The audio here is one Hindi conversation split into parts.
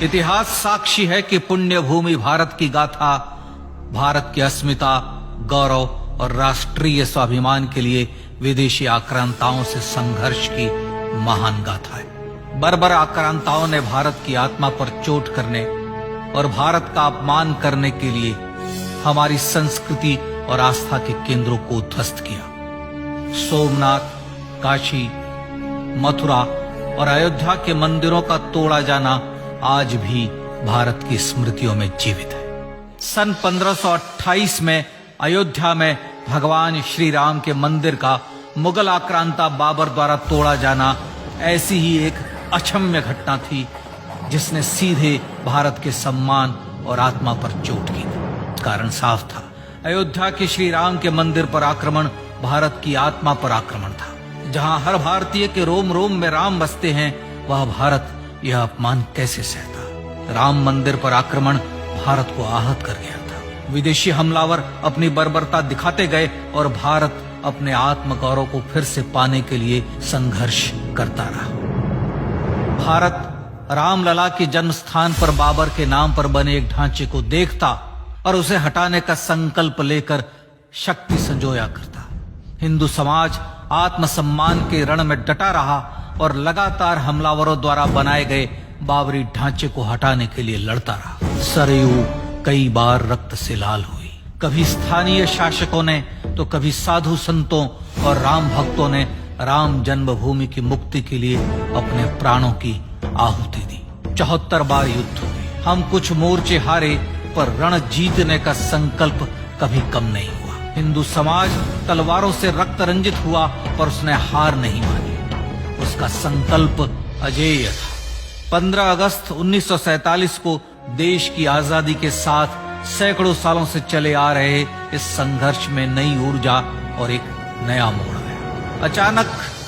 इतिहास साक्षी है कि पुण्य भूमि भारत की गाथा भारत की अस्मिता, गौरव और राष्ट्रीय स्वाभिमान के लिए विदेशी आक्रांताओं से संघर्ष की महान गाथा है। बर्बर आक्रांताओं ने भारत की आत्मा पर चोट करने और भारत का अपमान करने के लिए हमारी संस्कृति और आस्था के केंद्रों को ध्वस्त किया। सोमनाथ, काशी, मथुरा और अयोध्या के मंदिरों का तोड़ा जाना आज भी भारत की स्मृतियों में जीवित है। सन 1528 में अयोध्या में भगवान श्री राम के मंदिर का मुगल आक्रांता बाबर द्वारा तोड़ा जाना ऐसी ही एक अक्षम्य घटना थी जिसने सीधे भारत के सम्मान और आत्मा पर चोट की। कारण साफ था, अयोध्या के श्री राम के मंदिर पर आक्रमण भारत की आत्मा पर आक्रमण था। जहां हर भारतीय के रोम रोम में राम बसते हैं, वह भारत यह अपमान कैसे सहता। राम मंदिर पर आक्रमण भारत को आहत कर गया था। विदेशी हमलावर अपनी बर्बरता दिखाते गए और भारत अपने आत्म गौरव को फिर से पाने के लिए संघर्ष करता रहा। भारत रामलला के जन्म स्थान पर बाबर के नाम पर बने एक ढांचे को देखता और उसे हटाने का संकल्प लेकर शक्ति संजोया करता। हिंदू समाज आत्मसम्मान के रण में डटा रहा और लगातार हमलावरों द्वारा बनाए गए बाबरी ढांचे को हटाने के लिए लड़ता रहा। सरयू कई बार रक्त से लाल हुई। कभी स्थानीय शासकों ने तो कभी साधु संतों और राम भक्तों ने राम जन्मभूमि की मुक्ति के लिए अपने प्राणों की आहुति दी। 74 बार युद्ध हुए। हम कुछ मोर्चे हारे, पर रण जीतने का संकल्प कभी कम नहीं हुआ। हिंदू समाज तलवारों से रक्त रंजित हुआ, पर उसने हार नहीं मानी। उसका संकल्प अजेय था। 15 अगस्त 1947 को देश की आजादी के साथ सैकड़ों सालों से चले आ रहे इस संघर्ष में नई ऊर्जा और एक नया मोड़ आया। अचानक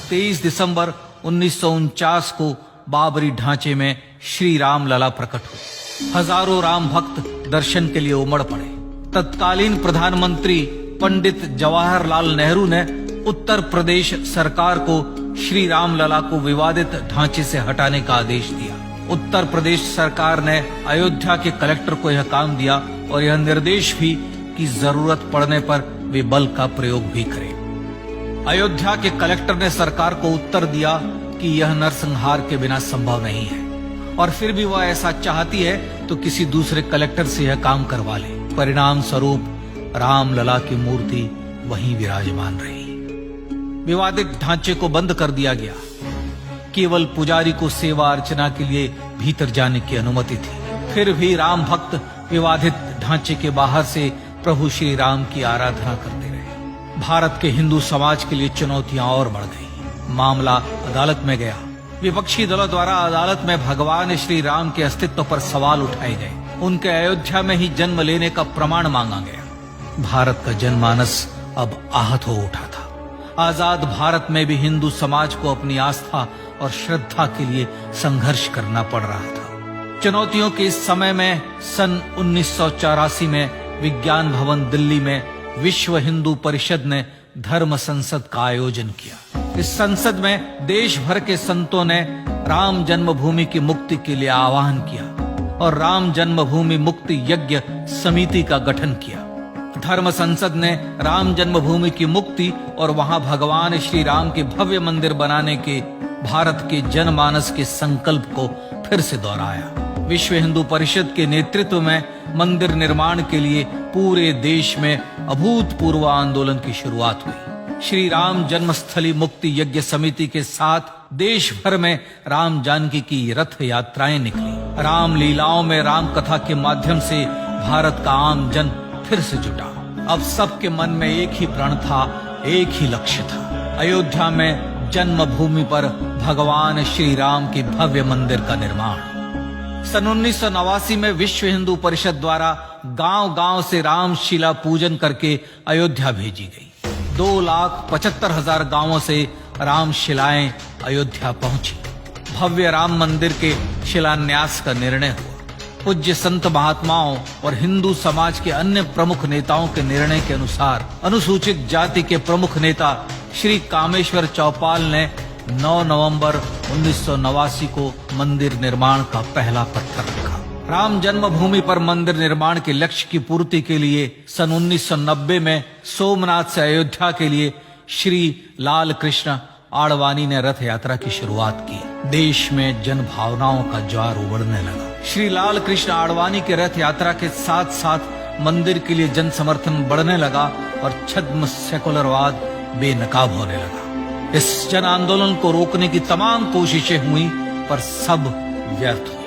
23 दिसंबर 1949 को बाबरी ढांचे में श्री राम लला प्रकट हुए। हजारों राम भक्त दर्शन के लिए उमड़ पड़े। तत्कालीन प्रधानमंत्री पंडित जवाहरलाल नेहरू ने उत्तर प्रदेश सरकार को श्री राम लला को विवादित ढांचे से हटाने का आदेश दिया। उत्तर प्रदेश सरकार ने अयोध्या के कलेक्टर को यह काम दिया और यह निर्देश भी कि जरूरत पड़ने पर वे बल का प्रयोग भी करें। अयोध्या के कलेक्टर ने सरकार को उत्तर दिया कि यह नरसंहार के बिना संभव नहीं है, और फिर भी वह ऐसा चाहती है तो किसी दूसरे कलेक्टर से यह काम करवा ले। परिणाम स्वरूप रामलला की मूर्ति वहीं विराजमान रही। विवादित ढांचे को बंद कर दिया गया। केवल पुजारी को सेवा अर्चना के लिए भीतर जाने की अनुमति थी। फिर भी राम भक्त विवादित ढांचे के बाहर से प्रभु श्री राम की आराधना करते रहे। भारत के हिंदू समाज के लिए चुनौतियां और बढ़ गई। मामला अदालत में गया। विपक्षी दलों द्वारा अदालत में भगवान श्री राम के अस्तित्व पर सवाल उठाए गए। उनके अयोध्या में ही जन्म लेने का प्रमाण मांगा गया। भारत का जनमानस अब आहत हो उठा था। आजाद भारत में भी हिंदू समाज को अपनी आस्था और श्रद्धा के लिए संघर्ष करना पड़ रहा था। चुनौतियों के इस समय में सन 1984 में विज्ञान भवन दिल्ली में विश्व हिंदू परिषद ने धर्म संसद का आयोजन किया। इस संसद में देश भर के संतों ने राम जन्मभूमि की मुक्ति के लिए आह्वान किया और राम जन्मभूमि मुक्ति यज्ञ समिति का गठन किया। धर्म संसद ने राम जन्मभूमि की मुक्ति और वहां भगवान श्री राम के भव्य मंदिर बनाने के भारत के जनमानस के संकल्प को फिर से दोहराया। विश्व हिंदू परिषद के नेतृत्व में मंदिर निर्माण के लिए पूरे देश में अभूतपूर्व आंदोलन की शुरुआत हुई। श्री राम जन्मस्थली मुक्ति यज्ञ समिति के साथ देश भर में राम जानकी की रथ यात्राएं निकली। राम लीलाओं में राम कथा के माध्यम से भारत का आम जन फिर से जुटा। अब सबके मन में एक ही प्रण था, एक ही लक्ष्य था। अयोध्या में जन्मभूमि पर भगवान श्री राम के भव्य मंदिर का निर्माण। सन 1989 में विश्व हिंदू परिषद द्वारा गांव-गांव से रामशिला पूजन करके अयोध्या भेजी गई। 2,75,000 गांवों से रामशिलाएं अयोध्या पहुंची। भव्य राम मंदिर के शिलान्यास का निर्णय हुआ। पूज्य संत महात्माओं और हिंदू समाज के अन्य प्रमुख नेताओं के निर्णय के अनुसार अनुसूचित जाति के प्रमुख नेता श्री कामेश्वर चौपाल ने 9 नवंबर 1989 को मंदिर निर्माण का पहला पत्थर रखा। राम जन्मभूमि पर मंदिर निर्माण के लक्ष्य की पूर्ति के लिए सन 1990 में सोमनाथ से अयोध्या के लिए श्री लाल कृष्ण आडवाणी ने रथ यात्रा की शुरुआत की। देश में जन भावनाओं का ज्वार उबड़ने लगा। श्री लाल कृष्ण आडवाणी के रथ यात्रा के साथ साथ मंदिर के लिए जन समर्थन बढ़ने लगा और छद्म सेकुलरवाद बेनकाब होने लगा। इस जन आंदोलन को रोकने की तमाम कोशिशें हुई पर सब व्यर्थ हुई।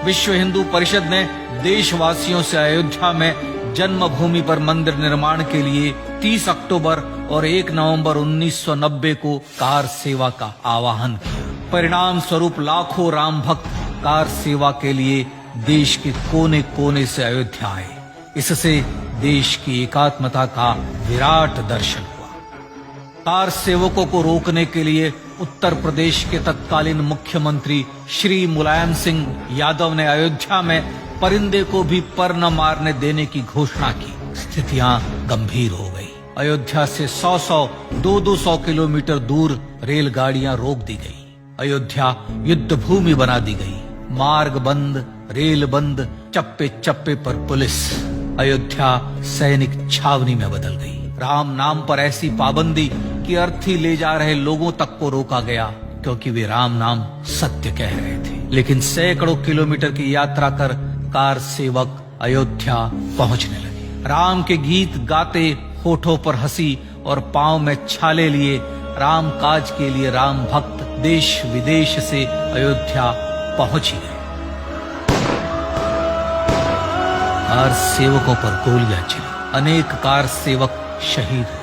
विश्व हिंदू परिषद ने देशवासियों से अयोध्या में जन्मभूमि पर मंदिर निर्माण के लिए 30 अक्टूबर और 1 नवंबर 1990 को कार सेवा का आह्वान किया। परिणाम स्वरूप लाखों राम भक्त कार सेवा के लिए देश के कोने कोने से अयोध्या आए। इससे देश की एकात्मता का विराट दर्शन हुआ। कार सेवकों को रोकने के लिए उत्तर प्रदेश के तत्कालीन मुख्यमंत्री श्री मुलायम सिंह यादव ने अयोध्या में परिंदे को भी पर न मारने देने की घोषणा की। स्थितियां गंभीर हो गई। अयोध्या से 100-200 किलोमीटर दूर रेलगाड़ियां रोक दी गई। अयोध्या युद्ध भूमि बना दी गई। मार्ग बंद, रेल बंद, चप्पे चप्पे पर पुलिस। अयोध्या सैनिक छावनी में बदल गई। राम नाम पर ऐसी पाबंदी कि अर्थी ले जा रहे लोगों तक को रोका गया क्योंकि वे राम नाम सत्य कह रहे थे। लेकिन सैकड़ों किलोमीटर की यात्रा कर कार सेवक अयोध्या पहुंचने लगे। राम के गीत गाते, होठों पर हंसी और पांव में छाले लिए राम काज के लिए राम भक्त देश विदेश से अयोध्या पहुंच ही गए। कार सेवकों पर गोलियां चली। अनेक कार सेवक शहीद हुए।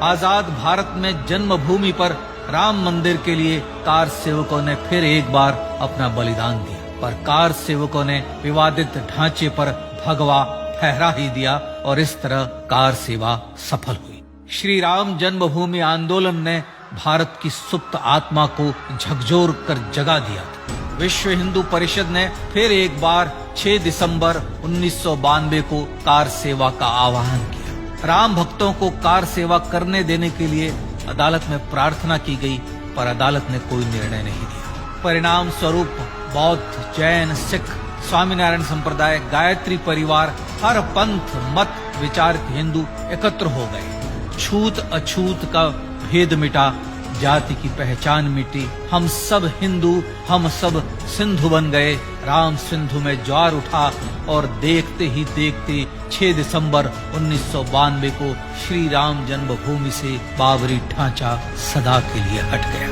आजाद भारत में जन्मभूमि पर राम मंदिर के लिए कार सेवकों ने फिर एक बार अपना बलिदान दिया, पर कार सेवकों ने विवादित ढांचे पर भगवा फहरा ही दिया और इस तरह कार सेवा सफल हुई। श्री राम जन्मभूमि आंदोलन ने भारत की सुप्त आत्मा को झकझोर कर जगा दिया था। विश्व हिंदू परिषद ने फिर एक बार 6 दिसंबर 1992 को कार सेवा का आह्वान किया। राम भक्तों को कार सेवा करने देने के लिए अदालत में प्रार्थना की गई, पर अदालत ने कोई निर्णय नहीं दिया। परिणाम स्वरूप बौद्ध, जैन, सिख, स्वामीनारायण संप्रदाय, गायत्री परिवार, हर पंथ मत विचार के हिंदू एकत्र हो गए। छूत अछूत का भेद मिटा, जाति की पहचान मिटी। हम सब हिंदू, हम सब सिंधु बन गए। राम सिंधु में ज्वार उठा और देखते ही देखते 6 दिसंबर 1992 को श्री राम जन्मभूमि से बाबरी ढांचा सदा के लिए हट गया।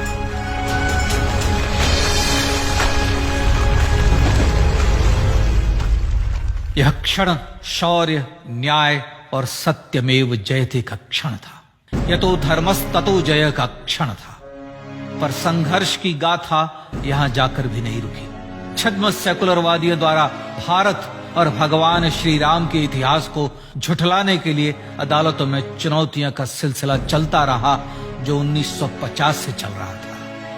यह क्षण शौर्य, न्याय और सत्यमेव जयते का क्षण था। यतो धर्मस्ततो जय का क्षण था। पर संघर्ष की गाथा यहां जाकर भी नहीं रुकी। छद्म सेकुलरवादियों द्वारा भारत और भगवान श्री राम के इतिहास को झुठलाने के लिए अदालतों में चुनौतियों का सिलसिला चलता रहा, जो 1950 से चल रहा था।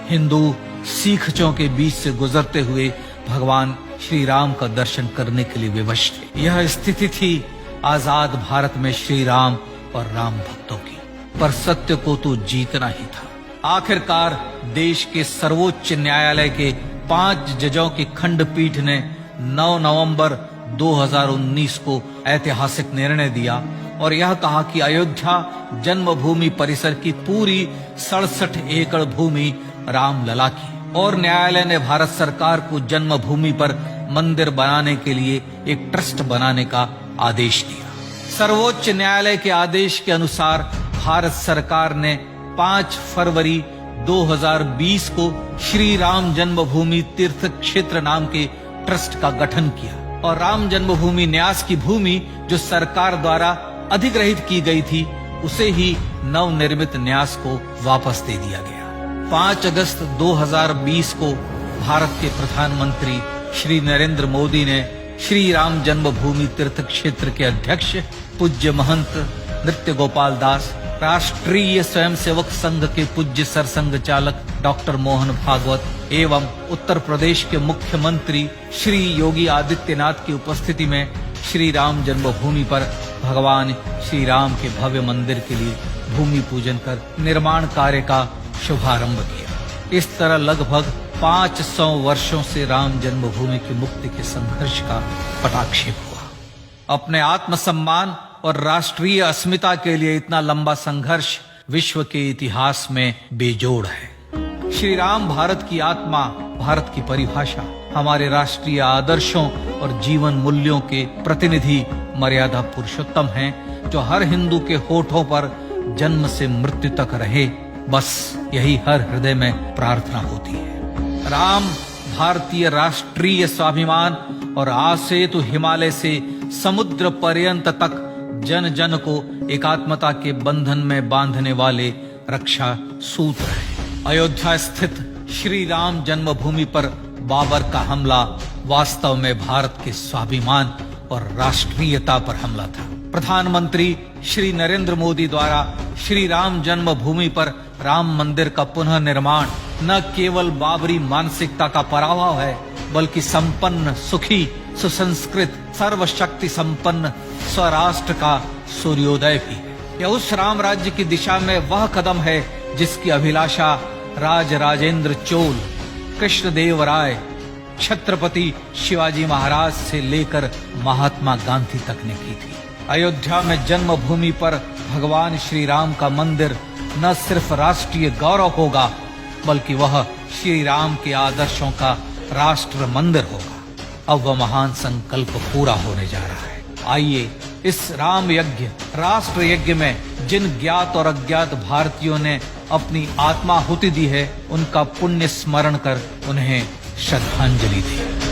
हिंदू सिखों के बीच से गुजरते हुए भगवान श्री राम का दर्शन करने के लिए विवश थे। यह स्थिति थी आजाद भारत में श्री राम और राम भक्तों की। पर सत्य को तो जीतना ही था। आखिरकार देश के सर्वोच्च न्यायालय के 5 जजों की खंडपीठ ने 9 नवंबर 2019 को ऐतिहासिक निर्णय दिया और यह कहा कि अयोध्या जन्मभूमि परिसर की पूरी 67 एकड़ भूमि रामलला की। और न्यायालय ने भारत सरकार को जन्मभूमि पर मंदिर बनाने के लिए एक ट्रस्ट बनाने का आदेश दिया। सर्वोच्च न्यायालय के आदेश के अनुसार भारत सरकार ने 5 फरवरी 2020 को श्री राम जन्मभूमि तीर्थ क्षेत्र नाम के ट्रस्ट का गठन किया और राम जन्मभूमि न्यास की भूमि जो सरकार द्वारा अधिग्रहित की गई थी, उसे ही नवनिर्मित न्यास को वापस दे दिया गया। 5 अगस्त 2020 को भारत के प्रधानमंत्री श्री नरेंद्र मोदी ने श्री राम जन्मभूमि तीर्थ क्षेत्र के अध्यक्ष पूज्य महंत नृत्य गोपाल दास, राष्ट्रीय स्वयंसेवक संघ के पूज्य सरसंघ चालक डॉक्टर मोहन भागवत एवं उत्तर प्रदेश के मुख्यमंत्री श्री योगी आदित्यनाथ की उपस्थिति में श्री राम जन्मभूमि पर भगवान श्री राम के भव्य मंदिर के लिए भूमि पूजन कर निर्माण कार्य का शुभारंभ किया। इस तरह लगभग 500 वर्षों से राम जन्मभूमि की मुक्ति के संघर्ष का पटाक्षेप हुआ। अपने आत्मसम्मान और राष्ट्रीय अस्मिता के लिए इतना लंबा संघर्ष विश्व के इतिहास में बेजोड़ है। श्री राम भारत की आत्मा, भारत की परिभाषा, हमारे राष्ट्रीय आदर्शों और जीवन मूल्यों के प्रतिनिधि मर्यादा पुरुषोत्तम हैं, जो हर हिंदू के होठों पर जन्म से मृत्यु तक रहे। बस यही हर हृदय में प्रार्थना होती है। राम भारतीय राष्ट्रीय स्वाभिमान और आसेतु हिमालय से समुद्र पर्यंत तक जन जन को एकात्मता के बंधन में बांधने वाले रक्षा सूत्र है। अयोध्या स्थित श्री राम जन्मभूमि पर बाबर का हमला वास्तव में भारत के स्वाभिमान और राष्ट्रीयता पर हमला था। प्रधानमंत्री श्री नरेंद्र मोदी द्वारा श्री राम जन्मभूमि पर राम मंदिर का पुनः निर्माण न केवल बाबरी मानसिकता का पराभव है, बल्कि संपन्न, सुखी, सुसंस्कृत, सर्वशक्ति संपन्न स्वराष्ट्र का सूर्योदय भी है। यह उस राम राज्य की दिशा में वह कदम है जिसकी अभिलाषा राज राजेंद्र चोल, कृष्णदेव राय, छत्रपति शिवाजी महाराज से लेकर महात्मा गांधी तक ने की थी। अयोध्या में जन्मभूमि पर भगवान श्री राम का मंदिर न सिर्फ राष्ट्रीय गौरव होगा, बल्कि वह श्री राम के आदर्शों का राष्ट्र मंदिर होगा। अब वह महान संकल्प पूरा होने जा रहा है। आइए इस राम यज्ञ, राष्ट्र यज्ञ में जिन ज्ञात और अज्ञात भारतीयों ने अपनी आत्माहुति दी है, उनका पुण्य स्मरण कर उन्हें श्रद्धांजलि दी।